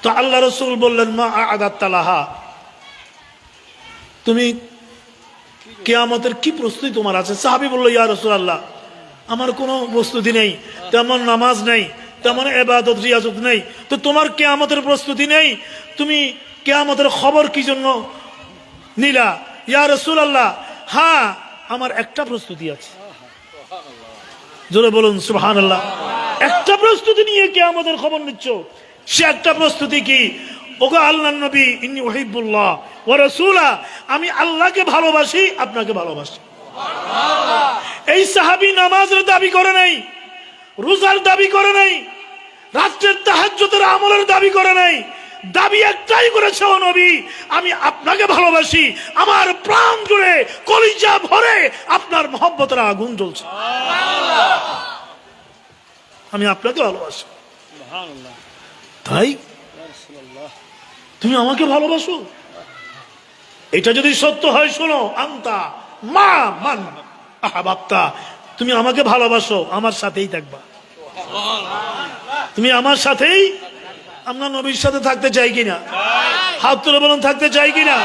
তো আল্লাহ রসুল বললেন মা আদাত্তালাহা, তুমি কিয়ামতের কি প্রস্তুতি তোমার আছে? সাহাবী বলল ইয়া রাসূলুল্লাহ, আমার কোনো প্রস্তুতি নেই, তেমন নামাজ নেই, তেমন ইবাদত রিয়াজত নেই। তো তোমার কিয়ামতের প্রস্তুতি নেই, তুমি কিয়ামতের খবর কি জন্য নিলা ইয়া রাসূলুল্লাহ? হ্যাঁ, আমার একটা প্রস্তুতি আছে। জোরে বলুন সুবহানাল্লাহ। একটা প্রস্তুতি নিয়ে কিয়ামতের খবর নিচ্ছ। সে একটা প্রস্তুতি কি? ওগো আল্লাহর নবী, ইন্নী উহিব্বুল্লাহ ওয়া রাসূলা, আমি আল্লাহকে ভালোবাসি, আপনাকে ভালোবাসি। এই সাহাবী নামাজের দাবি করে নাই, রোজার দাবি করে নাই, রাত্রের তাহাজ্জুদের আমলের দাবি করে নাই। দাবি একটাই করেছে, ও নবী, আমি আপনাকে ভালোবাসি, আমার প্রাণ জুড়ে কলিজা ভরে আপনার মহব্বতের আগুন জ্বলছে, আমি আপনাকে ভালোবাসি। তাই তুমি আমাকে ভালোবাসো? এটা যদি সত্য হয়, শোনো, আন্তা মা মান আহাবাক্তা, তুমি আমাকে ভালোবাসো, আমার সাথেই থাকবা, তুমি আমার সাথেই। আমরা নবীর সাথে থাকতে চাই কিনা? হাত তুলে বলুন, থাকতে চাই কিনা?